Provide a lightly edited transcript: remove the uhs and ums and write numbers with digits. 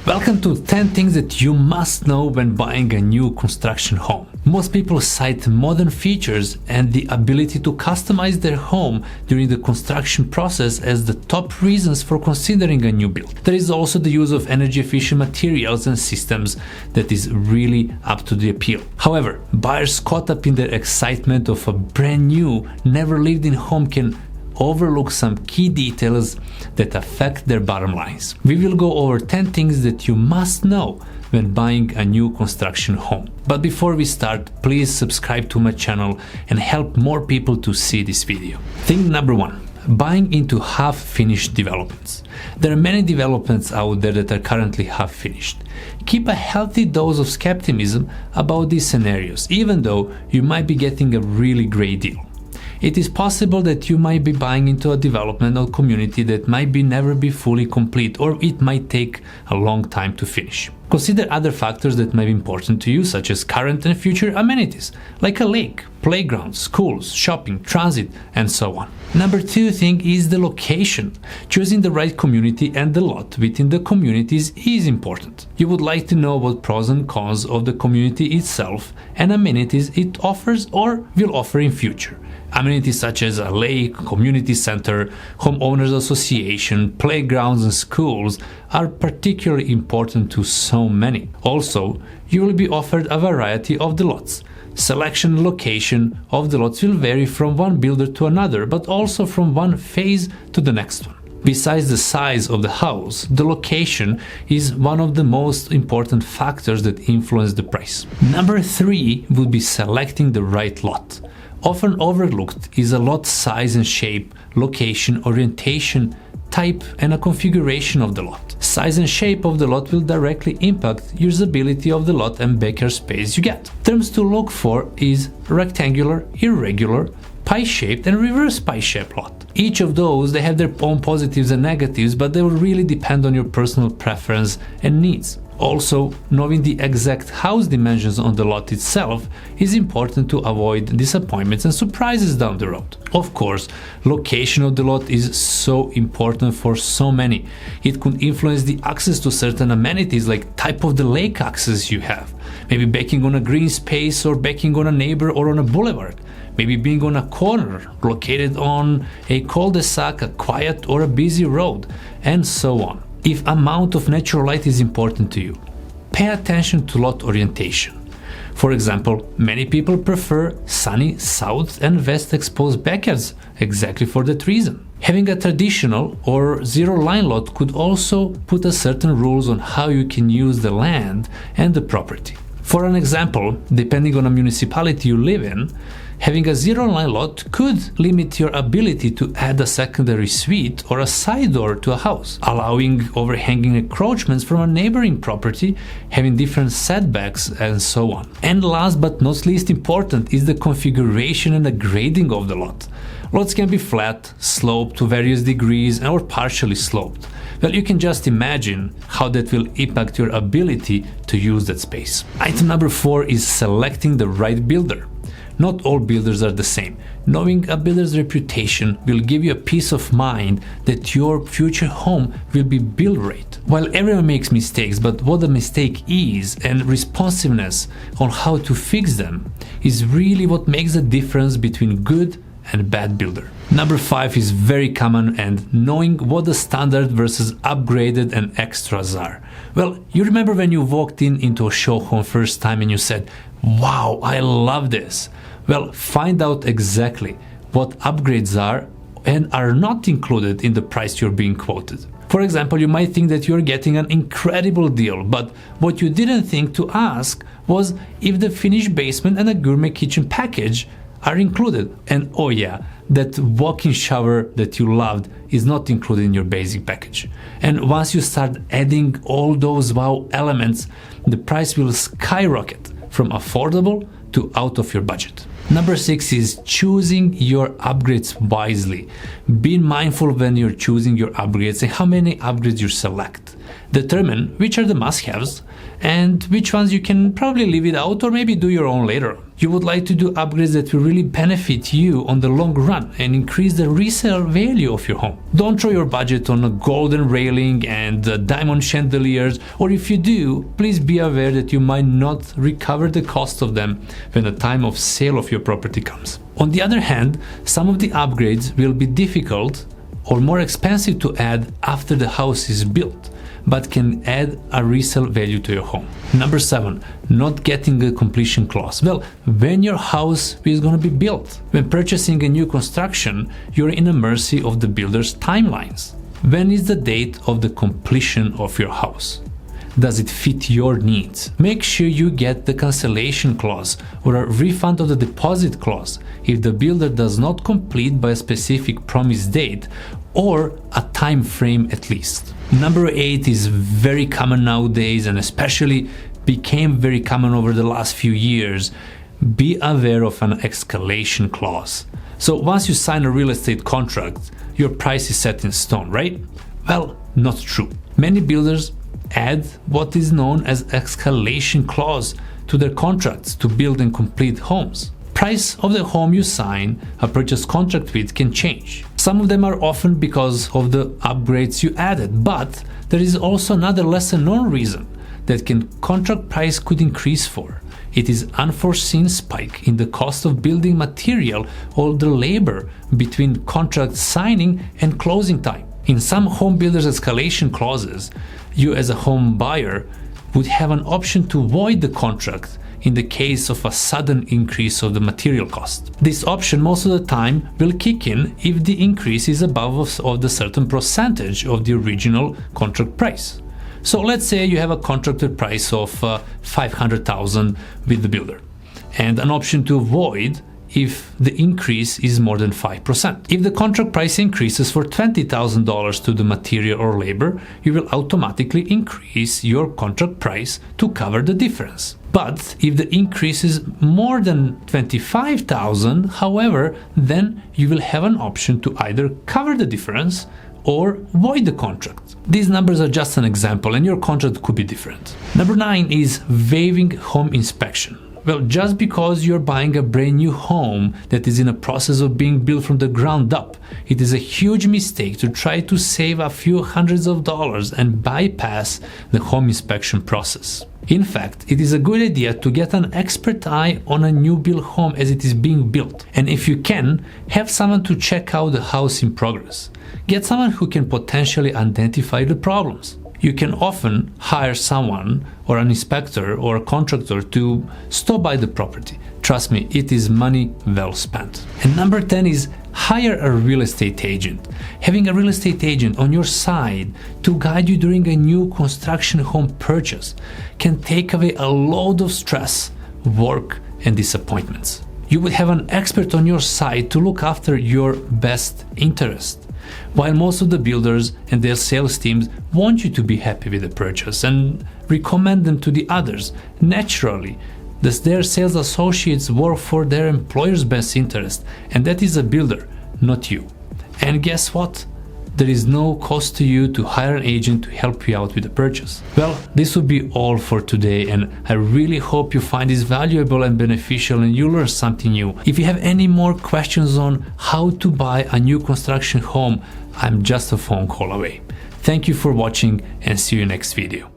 Welcome to 10 things that you must know when buying a new construction home. Most people cite modern features and the ability to customize their home during the construction process as the top reasons for considering a new build. There is also the use of energy efficient materials and systems that is really up to the appeal. However, buyers caught up in the excitement of a brand new, never lived in home can overlook some key details that affect their bottom lines. We will go over 10 things that you must know when buying a new construction home. But before we start, please subscribe to my channel and help more people to see this video. Thing number 1. Buying into half-finished developments. There are many developments out there that are currently half-finished. Keep a healthy dose of skepticism about these scenarios, even though you might be getting a really great deal. It is possible that you might be buying into a development or community that might never be fully complete, or it might take a long time to finish. Consider other factors that might be important to you, such as current and future amenities, like a lake, playgrounds, schools, shopping, transit, and so on. Number 2 thing is the location. Choosing the right community and the lot within the communities is important. You would like to know what pros and cons of the community itself and amenities it offers or will offer in future. Amenities such as a lake, community center, homeowners association, playgrounds and schools are particularly important to so many. Also, you will be offered a variety of the lots. Selection and location of the lots will vary from one builder to another, but also from one phase to the next one. Besides the size of the house, the location is one of the most important factors that influence the price. Number 3 would be selecting the right lot. Often overlooked is a lot size and shape, location, orientation, type, and a configuration of the lot. Size and shape of the lot will directly impact usability of the lot and backyard space you get. Terms to look for is rectangular, irregular, pie-shaped, and reverse pie-shaped lot. Each of those, they have their own positives and negatives, but they will really depend on your personal preference and needs. Also, knowing the exact house dimensions on the lot itself is important to avoid disappointments and surprises down the road. Of course, location of the lot is so important for so many. It could influence the access to certain amenities, like type of the lake access you have. Maybe backing on a green space or backing on a neighbor or on a boulevard. Maybe being on a corner, located on a cul-de-sac, a quiet or a busy road, and so on. If amount of natural light is important to you, pay attention to lot orientation. For example, many people prefer sunny south and west exposed backyards exactly for that reason. Having a traditional or zero line lot could also put a certain rules on how you can use the land and the property. For an example, depending on a municipality you live in, having a zero-line lot could limit your ability to add a secondary suite or a side door to a house, allowing overhanging encroachments from a neighboring property, having different setbacks, and so on. And last but not least important is the configuration and the grading of the lot. Lots can be flat, sloped to various degrees, or partially sloped. Well, you can just imagine how that will impact your ability to use that space. Item number 4 is selecting the right builder. Not all builders are the same. Knowing a builder's reputation will give you a peace of mind that your future home will be built right. While everyone makes mistakes, but what the mistake is and responsiveness on how to fix them is really what makes the difference between good and bad builder. Number 5 is very common, and knowing what the standard versus upgraded and extras are. Well, you remember when you walked into a show home first time and you said, "Wow, I love this." Well, find out exactly what upgrades are and are not included in the price you're being quoted. For example, you might think that you're getting an incredible deal, but what you didn't think to ask was if the finished basement and a gourmet kitchen package are included. And oh yeah, that walk-in shower that you loved is not included in your basic package. And once you start adding all those wow elements, the price will skyrocket from affordable to out of your budget. Number 6 is choosing your upgrades wisely. Be mindful when you're choosing your upgrades and how many upgrades you select. Determine which are the must-haves and which ones you can probably leave it out or maybe do your own later on. You would like to do upgrades that will really benefit you on the long run and increase the resale value of your home. Don't throw your budget on a golden railing and diamond chandeliers, or if you do, please be aware that you might not recover the cost of them when the time of sale of your property comes. On the other hand, some of the upgrades will be difficult or more expensive to add after the house is built, but can add a resale value to your home. Number 7, not getting a completion clause. Well, when your house is going to be built, when purchasing a new construction, you're in the mercy of the builder's timelines. When is the date of the completion of your house? Does it fit your needs? Make sure you get the cancellation clause or a refund of the deposit clause if the builder does not complete by a specific promised date or a time frame at least. Number 8 is very common nowadays and especially became very common over the last few years. Be aware of an escalation clause. So once you sign a real estate contract, your price is set in stone, right? Well, not true. Many builders add what is known as escalation clause to their contracts to build and complete homes. Price of the home you sign a purchase contract with can change. Some of them are often because of the upgrades you added, but there is also another lesser known reason that contract price could increase for. It is unforeseen spike in the cost of building material or the labor between contract signing and closing time. In some home builders' escalation clauses, you as a home buyer would have an option to void the contract in the case of a sudden increase of the material cost. This option most of the time will kick in if the increase is above of the certain percentage of the original contract price. So let's say you have a contracted price of $500,000 with the builder and an option to void if the increase is more than 5%. If the contract price increases for $20,000 to the material or labor, you will automatically increase your contract price to cover the difference. But if the increase is more than $25,000, however, then you will have an option to either cover the difference or void the contract. These numbers are just an example and your contract could be different. Number 9 is waiving home inspection. Well, just because you're buying a brand new home that is in a process of being built from the ground up, it is a huge mistake to try to save a few hundreds of dollars and bypass the home inspection process. In fact, it is a good idea to get an expert eye on a new built home as it is being built. And if you can, have someone to check out the house in progress. Get someone who can potentially identify the problems. You can often hire someone or an inspector or a contractor to stop by the property. Trust me, it is money well spent. And number 10 is hire a real estate agent. Having a real estate agent on your side to guide you during a new construction home purchase can take away a load of stress, work, and disappointments. You would have an expert on your side to look after your best interest. While most of the builders and their sales teams want you to be happy with the purchase and recommend them to the others, naturally, their sales associates work for their employer's best interest, and that is a builder, not you. And guess what? There is no cost to you to hire an agent to help you out with the purchase. Well, this will be all for today, and I really hope you find this valuable and beneficial and you learn something new. If you have any more questions on how to buy a new construction home, I'm just a phone call away. Thank you for watching and see you next video.